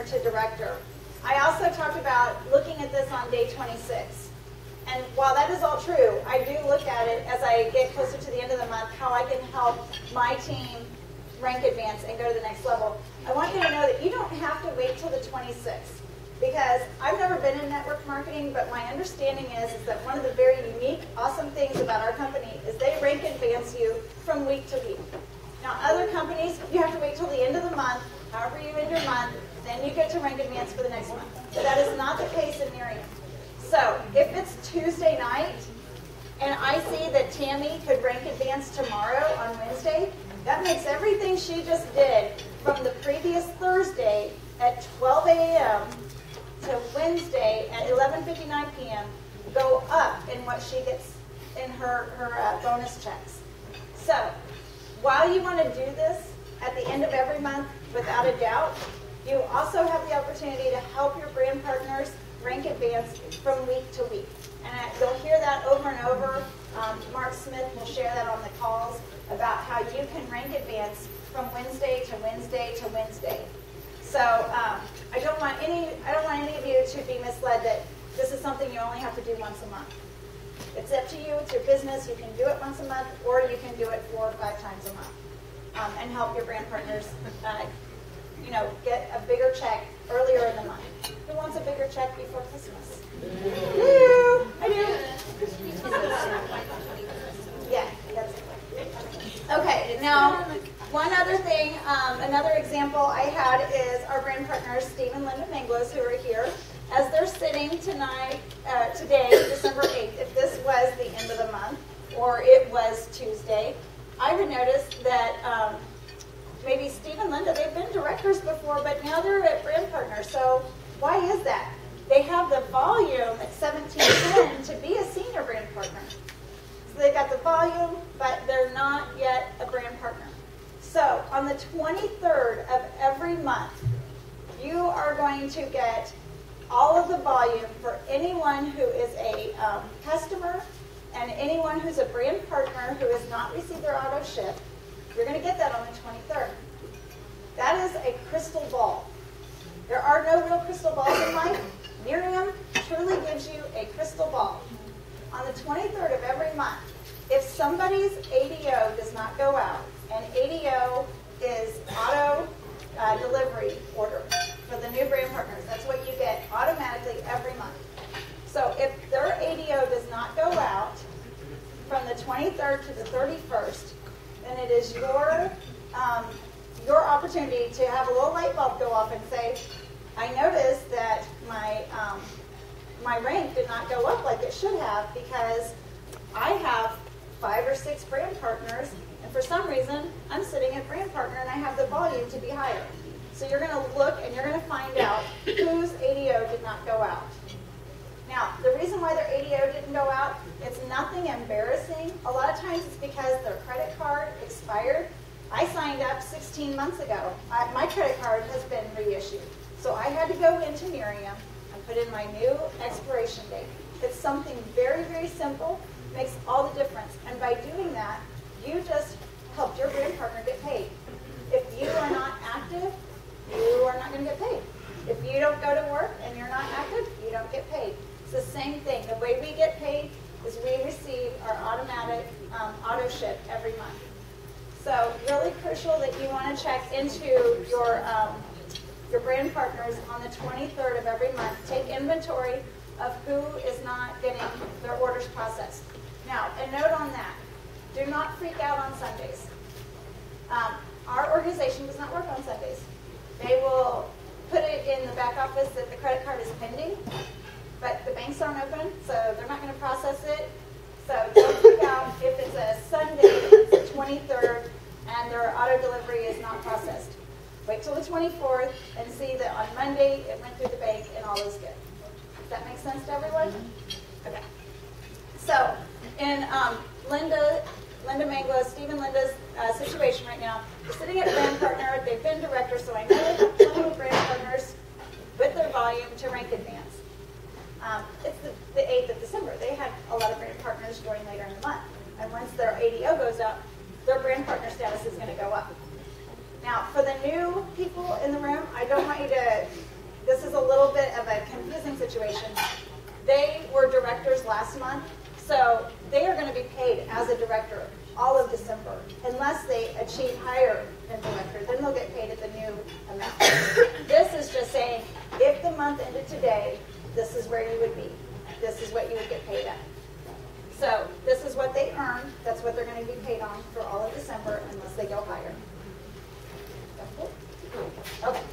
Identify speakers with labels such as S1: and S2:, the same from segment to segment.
S1: to director. I also talked about looking at this on day 26. And while that is all true, I do look at it as I get closer to the end of the month, how I can help my team rank advance and go to the next level. I want you to know that you don't have to wait till the 26th, because I've never been in network marketing, but my understanding is that one of the very unique, awesome things about our company is they rank advance you from week to week. Now, other companies, you have to wait till the end of the month, however you end your month, then you get to rank advance for the next month. But that is not the case in Nerium. So, if it's Tuesday night, and I see that Tammy could rank advance tomorrow on Wednesday, that makes everything she just did from the previous Thursday at 12 a.m. to Wednesday at 11:59 p.m. go up in what she gets in her bonus checks. So, while you want to do this at the end of every month, without a doubt, you also have the opportunity to help your brand partners rank advance from week to week. And you'll hear that over and over. Mark Smith will share that on the calls about how you can rank advance from Wednesday to Wednesday to Wednesday. So I don't want any of you to be misled that this is something you only have to do once a month. It's up to you. It's your business. You can do it once a month, or you can do it 4 or 5 times a month, and help your brand partners, get a bigger check earlier in the month. Who wants a bigger check before Christmas? Hello. I do. Yeah. That's it. Okay. Now, one other thing, another example I had is our brand partners, Steve and Linda Manglos, who are here. As they're sitting today, December 8th, if this was the end of the month, or it was Tuesday, I would notice that maybe Steve and Linda, they've been directors before, but now they're at brand partners. So why is that? They have the volume at 1710 to be a senior brand partner. So they've got the volume, but they're not yet a brand partner. So on the 23rd of every month, you are going to get all of the volume for anyone who is a customer and anyone who's a brand partner who has not received their auto ship. You're going to get that on the 23rd. That is a crystal ball. There are no real crystal balls in life. Nerium truly gives you a crystal ball. On the 23rd of every month, if somebody's ADO does not go out, and ADO is auto delivery order for the new brand partners, that's what you get automatically every month. So if their ADO does not go out from the 23rd to the 31st, then it is your opportunity to have a little light bulb go off and say, I noticed that my rank did not go up like it should have because I have 5 or 6 brand partners, and for some reason I'm sitting at brand partner and I have the volume to be higher. So you're going to look and you're going to find out whose ADO did not go out. Now, the reason why their ADO didn't go out, it's nothing embarrassing. A lot of times it's because their credit card expired. I signed up 16 months ago. My credit card has been reissued. So I had to go into Nerium and put in my new expiration date. It's something very, very simple, makes all the difference. And by doing that, you just helped your brand partner get paid. If you are not active, you are not going to get paid. If you don't go to work and you're not active, you don't get paid. It's the same thing. The way we get paid is we receive our automatic auto ship every month. So really crucial that you want to check into your brand partners on the 23rd of every month. Take inventory of who is not getting their orders processed. Now, a note on that. Do not freak out on Sundays. Our organization does not work on Sundays. They will put it in the back office that the credit card is pending, but the banks aren't open, so they're not going to process it. So don't freak out if it's a Sunday, it's the 23rd, and their auto delivery is not processed. Wait till the 24th and see that on Monday it went through the bank and all is good. Does that make sense to everyone? Okay. So in Linda Manglo, Steve and Linda's situation right now, they're sitting at brand partner. They've been directors, so I know they have plenty of brand partners with their volume to rank advance. It's the 8th of December. They had a lot of brand partners join later in the month. And once their ADO goes up, their brand partner status is going to go up. Now, for the new people in the room, I don't want you to a confusing situation. They were directors last month, so they are going to be paid as a director all of December, unless they achieve higher than director. Then they'll get paid at the new amount. This is just saying, if the month ended today, this is where you would be. This is what you would get paid at. So this is what they earn. That's what they're going to be paid on for all of December, unless they go higher. Okay.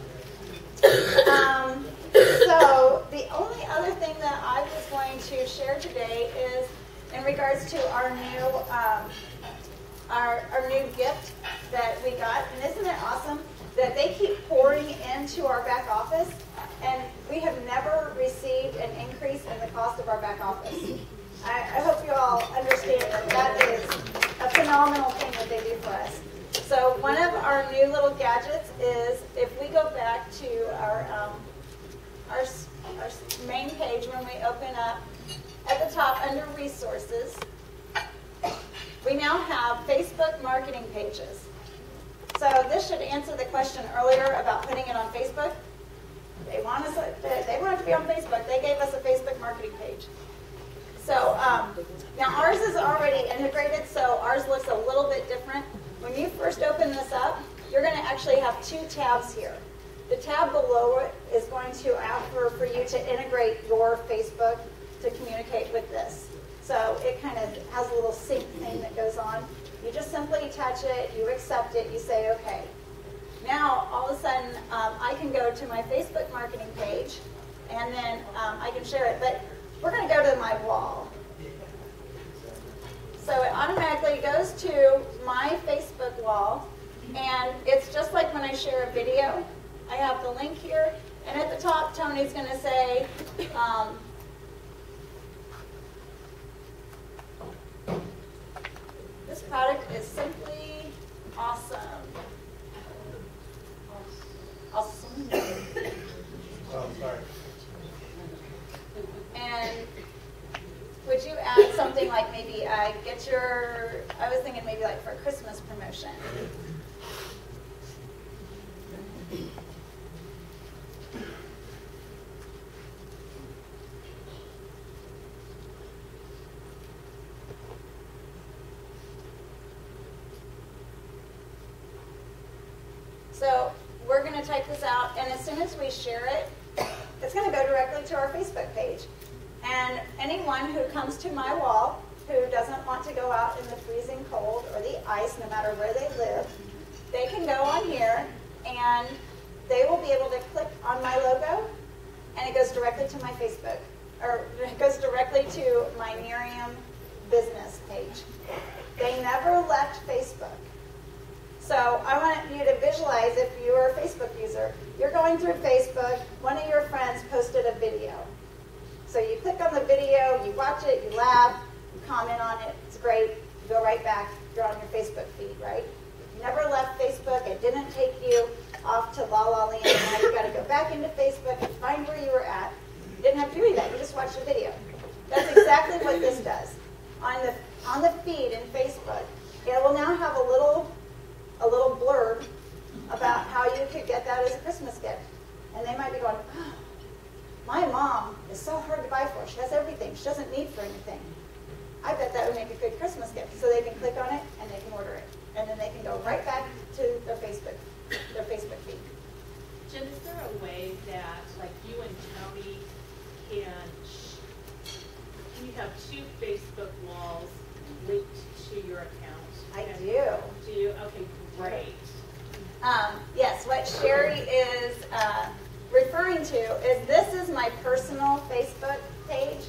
S1: So the only other thing that I was going to share today is in regards to our new gift that we got. And isn't it awesome that they keep pouring into our back office, and we have never received an increase in the cost of our back office. I hope you all understand that that is a phenomenal thing that they do for us. So one of our new little gadgets is, if we go back to our main page, when we open up at the top under resources, we now have Facebook marketing pages. So this should answer the question earlier about putting it on Facebook. They want it to be on Facebook. They gave us a Facebook marketing page. So now ours is already integrated, so ours looks a little bit different. When you first open this up, you're going to actually have two tabs here. The tab below it is going to offer for you to integrate your Facebook to communicate with this. So it kind of has a little sync thing that goes on. You just simply touch it, you accept it, you say okay. Now all of a sudden I can go to my Facebook marketing page, and then I can share it. But we're going to go to my wall. So it automatically goes to my Facebook wall, and it's just like when I share a video. I have the link here, and at the top Tony's going to say, this product is simply awesome. Awesome.
S2: Oh, sorry.
S1: And would you add something like maybe I was thinking maybe like for a Christmas promotion. So we're going to type this out, and as soon as we share it, it's going to go directly to our Facebook page. And anyone who comes to my wall who doesn't want to go out in the freezing cold or the ice, no matter where they live, they can go on here, and they will be able to click on my logo, and it goes directly to my Facebook, or it goes directly to my Nerium business page. They never left Facebook. So I want you to visualize, if you're a Facebook user, you're going through Facebook, one of your friends posted a video. So you click on the video, you watch it, you laugh, you comment on it, it's great, you go right back, you're on your Facebook feed, right? You never left Facebook, it didn't take you off to La La Land, now you got to go back into Facebook and find where you were at. You didn't have to do that, you just watched the video. That's exactly what this does. On the feed in Facebook, it will now have a little blurb about how you could get that as a Christmas gift. And they might be going, oh, my mom is so hard to buy for. She has everything. She doesn't need for anything. I bet that would make a good Christmas gift. So they can click on it and they can order it. And then they can go right back to their Facebook feed.
S3: Jen, is there a way that, like, you and Tony can you have two Facebook walls linked to your account?
S1: I do.
S3: Do you? Okay, great.
S1: Yes, what Sherry is referring to is this is my personal Facebook page.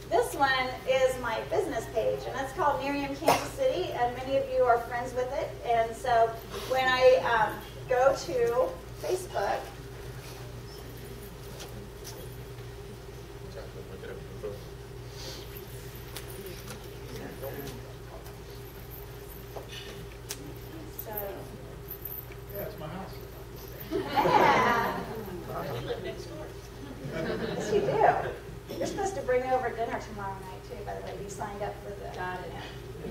S1: This one is my business page, and it's called Nerium Kansas City, and many of you are friends with it. And so when I go to Facebook,
S2: Yeah, it's my house.
S1: yeah,
S3: You live next door.
S1: yes you do. You're supposed to bring over dinner tomorrow night too, by the way. You signed up for the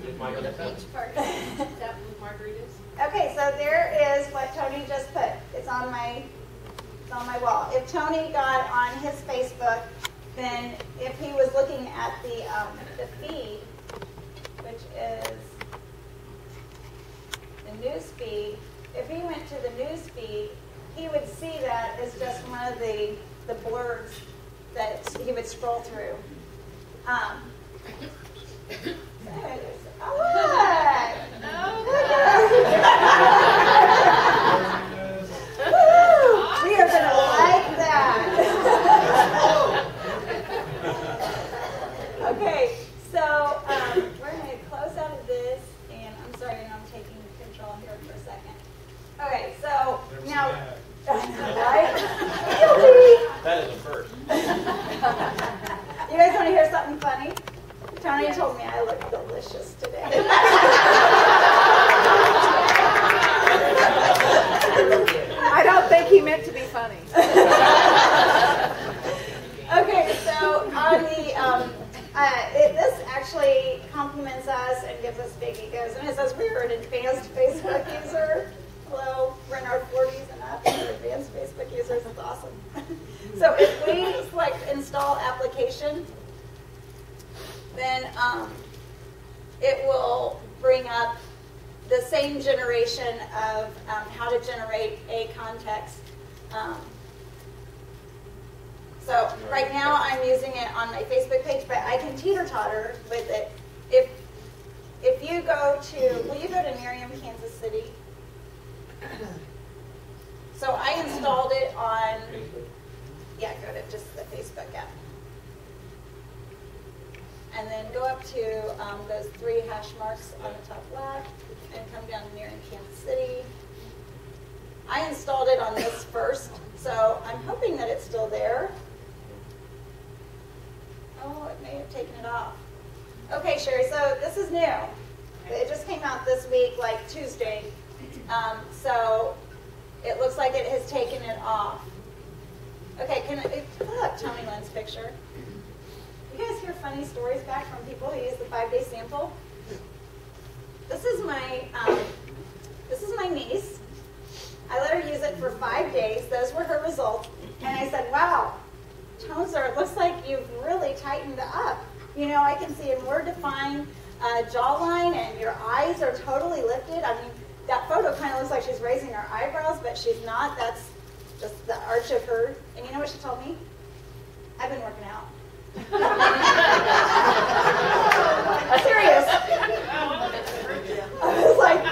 S3: Beach party. Is that what margaritas?
S1: Okay, so there is what Tony just put. It's on my on my wall. If Tony got on his Facebook, then if he was looking at the feed, which is the news feed, if he went to the news feed, he would see that as just one of the blurbs that he would scroll through. We are going to like that. Okay, so we're going to close out of this, and I'm sorry, I'm taking control here for a second. Okay, so now, right?
S4: That is a first.
S1: You guys want to hear something funny? Tony told me I look delicious today.
S5: I don't think he meant to be funny.
S1: Okay, so on the this actually compliments us and gives us big egos, and it says we are an advanced Facebook user. Hello, we're in our 40s and up, and we're advanced Facebook users. It's awesome. So if we select install application, then it will bring up the same generation of how to generate a context. So right now I'm using it on my Facebook page, but I can teeter-totter with it. If you go to, will you go to Nerium, Kansas City? So I installed it on, yeah, go to just the Facebook app. And then go up to those 3 hash marks on the top left and come down to Nerium, Kansas City. I installed it on this first, so I'm hoping that it's still there. Oh, it may have taken it off. Okay, Sherry, so this is new. It just came out this week, like Tuesday. So it looks like it has taken it off. Okay, look, Tony Lynn's picture. You guys hear funny stories back from people who use the 5-day sample? This is my niece. I let her use it for 5 days. Those were her results. And I said, wow, Tozer, it looks like you've really tightened up. You know, I can see a more defined jawline, and your eyes are totally lifted. I mean, that photo kind of looks like she's raising her eyebrows, but she's not. That's just the arch of her. And you know what she told me? I've been working out. I'm serious. I was like,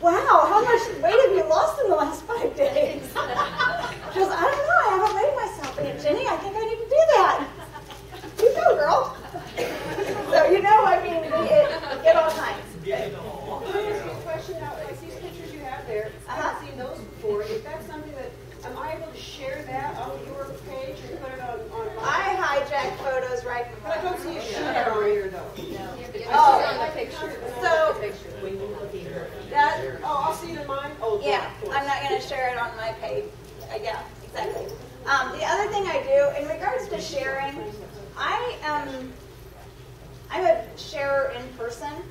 S1: wow, how much weight have you lost in the last 5 days? She goes, I don't know, I haven't weighed myself. And Jenny, I think I need to do that. You go, girl. So, you know, I mean, get all kinds.
S5: Question out, like these pictures you have there, I haven't seen those before. Is that something that, am I able to share that on your page and put it on mine?
S1: I hijack photos right from
S5: But I don't see a share on here though.
S1: Oh,
S5: on the picture.
S1: So, that,
S5: I'll see it in mine? Oh,
S1: yeah, I'm not going to share it on my page. Yeah, exactly. The other thing I do, in regards to sharing, I'm a sharer in person,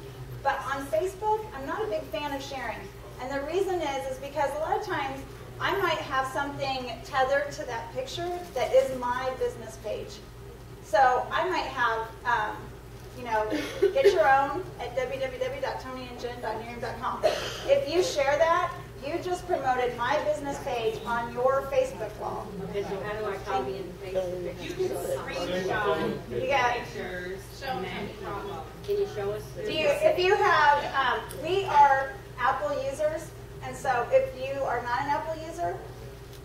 S1: but on Facebook, I'm not a big fan of sharing. And the reason is because a lot of times I might have something tethered to that picture that is my business page. So I might have, get your own at www.tonyandjen.nerium.com. If you share that, you just promoted my business page on your Facebook wall.
S6: Okay, so how do I copy and paste the pictures?
S3: You can screenshot
S1: You got
S3: pictures.
S6: Can you show us?
S1: if you have, we are Apple users, and so if you are not an Apple user,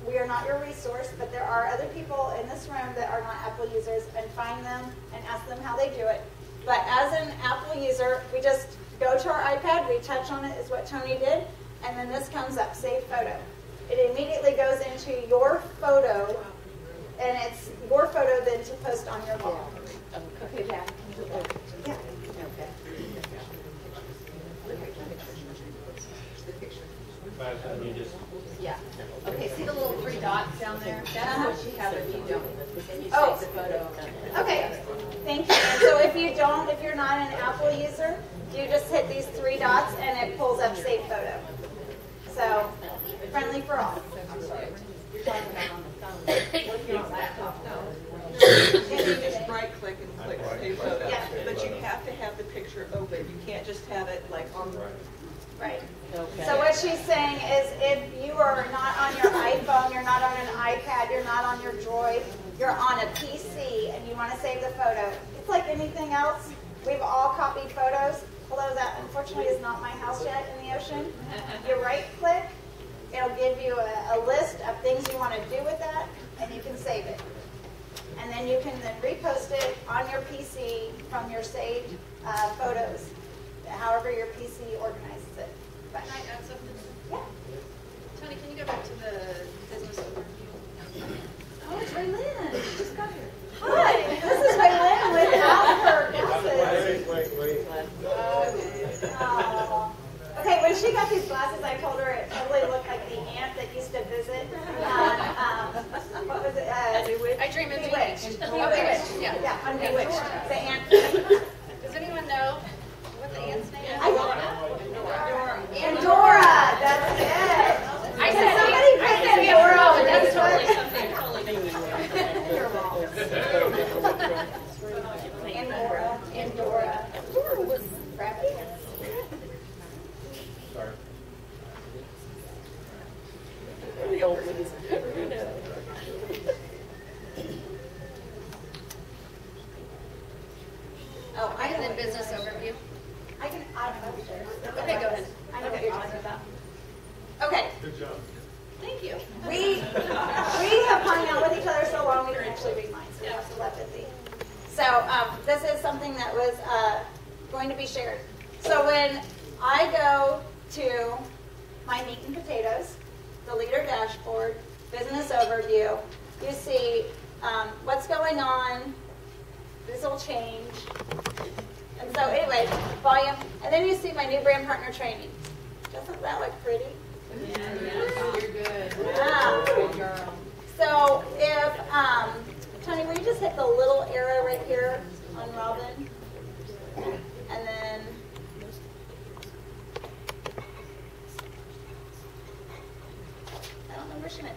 S1: we are not your resource, but there are other people in this room that are not Apple users, and find them and ask them how they do it. But as an Apple user, we just go to our iPad, we touch on it, is what Tony did, and then this comes up, save photo. It immediately goes into your photo, and it's your photo then to post on your wall.
S6: Okay, Jack.
S1: Yeah.
S6: Yeah. Okay, see the little 3 dots down there? That's what you have if you don't. And you
S1: Oh.
S6: save the photo.
S1: Okay, thank you. So if you're not an Apple user, you just hit these 3 dots and it pulls up Save Photo. So, friendly for all.
S6: You're talking about on the phone.
S5: And you just right click and click save photo.
S1: Yeah.
S5: But you have to have the picture open. You can't just have it like on.
S1: Right.
S6: Okay.
S1: So what she's saying is if you are not on your iPhone, you're not on an iPad, you're not on your Droid, you're on a PC and you want to save the photo. It's like anything else. We've all copied photos, although that unfortunately is not my house yet in the ocean. You right click, it'll give you a list of things you want to do with that, and you can save it. And then you can then repost it on your PC from your saved photos, however your PC organizes it. But,
S7: Can I add something?
S1: yeah.
S7: Tony, can you go back to the business overview?
S1: Oh, it's Raylene. She just got here. Hi, this is Raylene without her glasses.
S2: Wait.
S1: Oh. Okay, when she got these glasses, I told her it totally looked like the ant that used to visit on, what was it?
S7: I Dream of
S1: Bewitched.
S7: Bewitched, yeah.
S1: Yeah, on Bewitched. The ant.
S7: Does anyone know what the ant's name is?
S1: Andorra, that's it.
S7: I said
S1: Somebody pick Andorra.
S3: Oh, that's totally
S1: Andorra.
S3: something totally
S1: You're wrong. Andorra. Andorra was rabbit.
S4: Sorry.
S1: Oh, I
S7: And
S1: know.
S7: then business overview.
S1: Okay,
S7: go ahead.
S1: I know what you're talking about. Okay,
S2: Good job.
S7: Thank you.
S1: we have hung out with each other so long we can actually read minds. So that's telepathy. So this is something that was going to be shared. So when I go to my meat and potatoes, the leader dashboard, business overview, you see what's going on. This will change. And so anyway, volume. And then you see my new brand partner training. Doesn't that look pretty?
S6: You're good.
S1: Yeah.
S6: Good girl.
S1: So if, Tony, will you just hit the little arrow right here on Robin? And then, I don't know where she went.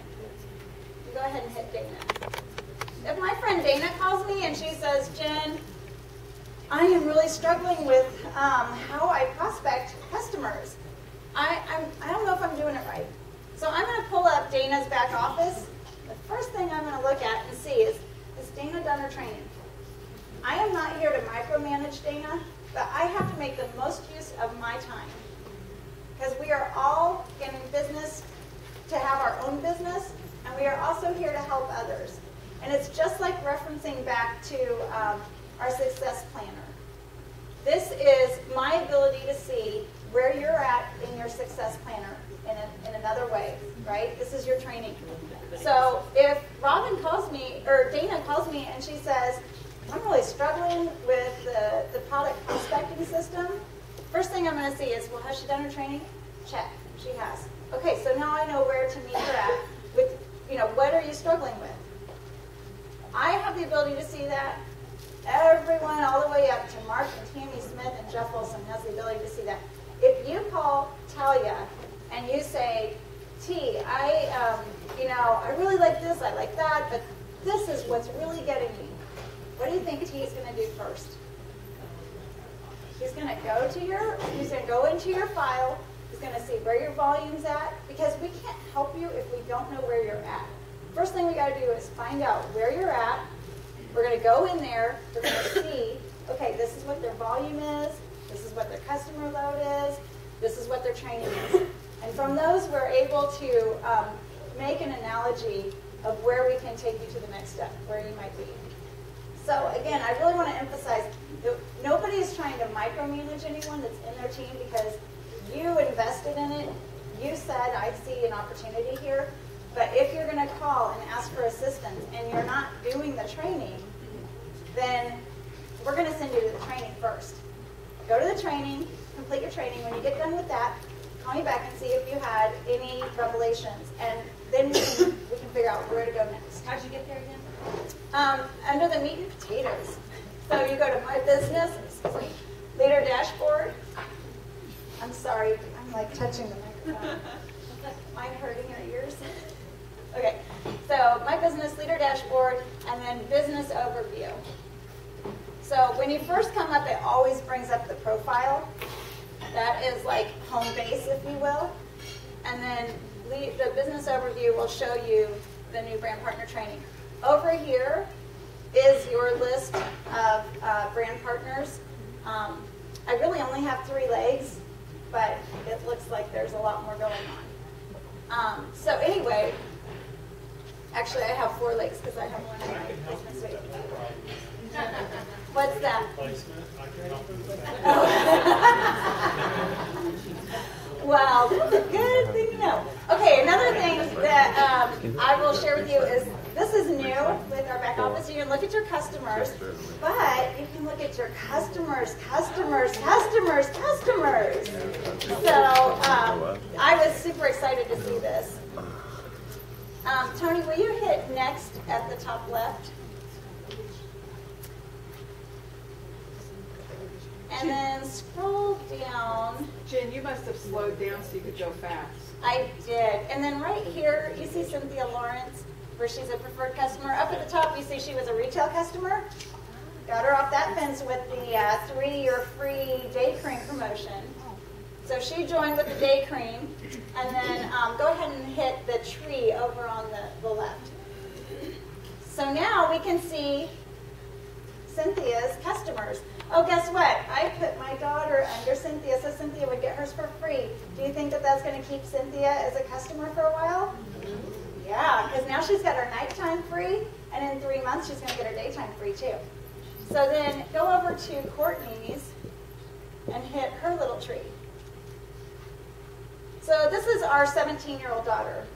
S1: You go ahead and hit Dana. If my friend Dana calls me and she says, Jen, I am really struggling with how I prospect customers. I don't know if I'm doing it right. So I'm going to pull up Dana's back office. The first thing I'm going to look at and see is Dana done her training? I am not here to micromanage Dana, but I have to make the most use of my time. Because we are all in business to have our own business, and we are also here to help others. And it's just like referencing back to our success planner. This is my ability to see where you're at in your success planner in another way, right? This is your training. So if Robin calls me, or Dana calls me and she says, I'm really struggling with the product prospecting system, first thing I'm going to see is, well, has she done her training? Check. She has. Okay, so now I know where to meet her at with, what are you struggling with? I have the ability to see that. Everyone all the way up to Mark and Tammy Smith and Jeff Wilson has the ability to see that. If you call Talia and you say, T, I really like this, I like that, but this is what's really getting me. What do you think T is going to do first? He's going to go into your file. He's going to see where your volume's at, because we can't help you if we don't know where you're at. First thing we got to do is find out where you're at. We're going to go in there. We're going to see, okay, this is what their volume is. This is what their customer load is. This is what their training is. And from those, we're able to make an analogy of where we can take you to the next step, where you might be. So again, I really want to emphasize that nobody is trying to micromanage anyone that's in their team, because you invested in it. You said, I see an opportunity here. But if you're going to call and ask for assistance and you're not doing the training, then we're going to send you to the training first. Go to the training, complete your training. When you get done with that, call me back and see if you had any revelations. And then we can figure out where to go next.
S7: How'd you get there again?
S1: Under the meat and potatoes. So you go to My Business, Leader Dashboard. I'm sorry, I'm like touching the microphone. Am I hurting your ears? Okay, so My Business, Leader Dashboard, and then business overview. So when you first come up, it always brings up the profile. That is like home base, if you will. And then the business overview will show you the new brand partner training. Over here is your list of brand partners. I really only have 3 legs, but it looks like there's a lot more going on. So anyway, actually I have 4 legs because I have one in my business suite. What's that?
S2: Placement, I can help you with that.
S1: Well, that's a good thing to know. Okay, another thing that I will share with you is this is new with our back office. You can look at your customers, but you can look at your customers. So I was super excited to see this. Tony, will you hit next at the top left? And then scroll down.
S8: Jen, you must have slowed down so you could go fast.
S1: I did. And then right here, you see Cynthia Lawrence, where she's a preferred customer. Up at the top, you see she was a retail customer. Got her off that fence with the 3-year free day cream promotion. So she joined with the day cream. And then go ahead and hit the tree over on the left. So now we can see Cynthia's customers. Oh, guess what? I put my daughter under Cynthia so Cynthia would get hers for free. Do you think that that's going to keep Cynthia as a customer for a while? Yeah, because now she's got her nighttime free, and in 3 months she's going to get her daytime free too. So then go over to Courtney's and hit her little tree. So this is our 17-year-old daughter.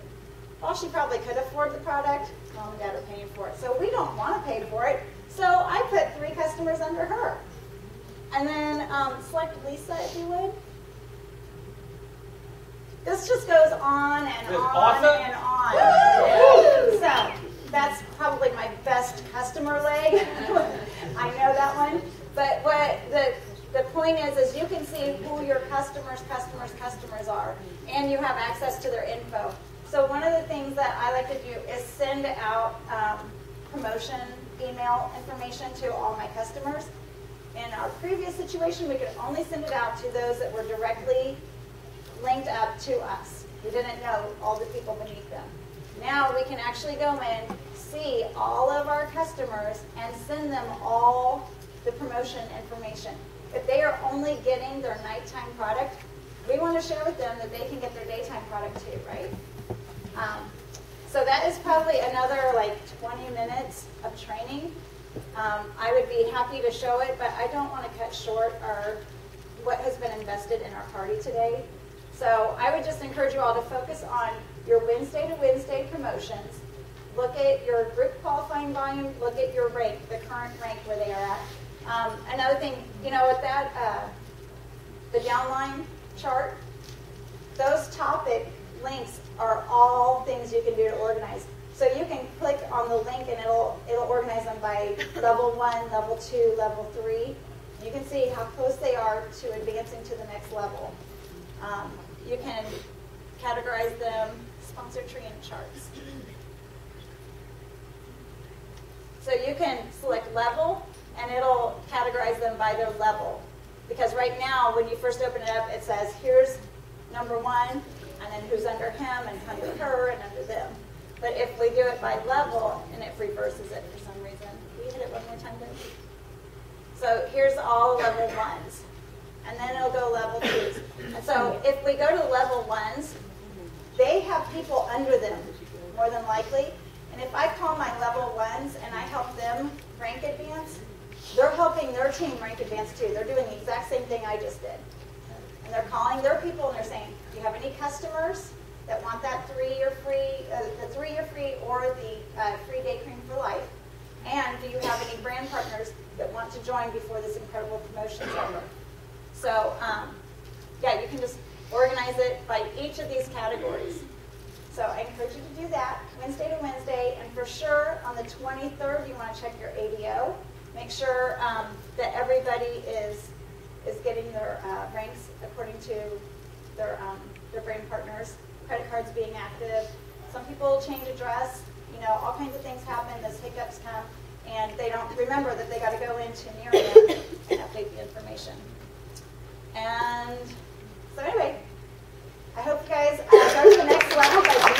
S1: Well, she probably could afford the product. Mom and Dad are paying for it. So we don't want to pay for it. So I put 3 customers under her. And then select Lisa, if you would. This just goes on and on and on. So that's probably my best customer leg. I know that one. But what the point is you can see who your customers are, and you have access to their info. So one of the things that I like to do is send out promotion email information to all my customers. In our previous situation, we could only send it out to those that were directly linked up to us. We didn't know all the people beneath them. Now we can actually go in, see all of our customers, and send them all the promotion information. If they are only getting their nighttime product, we want to share with them that they can get their daytime product too, right? So that is probably another like 20 minutes of training. I would be happy to show it, but I don't want to cut short what has been invested in our party today. So I would just encourage you all to focus on your Wednesday to Wednesday promotions. Look at your group qualifying volume. Look at your rank, the current rank where they are at. Another thing, you know, with that, the downline chart, those topic links are all things you can do to organize. So you can click on the link and it'll organize them by level 1, level 2, level 3. You can see how close they are to advancing to the next level. You can categorize them, sponsor tree and charts. So you can select level and it'll categorize them by their level. Because right now, when you first open it up, it says, here's number 1, and then who's under him, and under her, and under them. But if we do it by level, and it reverses it for some reason. Will you hit it one more time, please? So here's all level 1s. And then it'll go level 2s. And so if we go to level 1s, they have people under them, more than likely. And if I call my level 1s and I help them rank advance, they're helping their team rank advance too. They're doing the exact same thing I just did. And they're calling their people and they're saying, do you have any customers that want that 3-year free, the 3-year free or the free day cream for life? And do you have any brand partners that want to join before this incredible promotion is over? So, yeah, you can just organize it by each of these categories. So I encourage you to do that Wednesday to Wednesday. And for sure, on the 23rd, you want to check your ADO. Make sure that everybody is getting their ranks according to their brand partners, credit cards being active. Some people change address. you know, all kinds of things happen, those hiccups come, and they don't remember that they got to go into Nerium and update the information. And so anyway, I hope you guys go to the next level by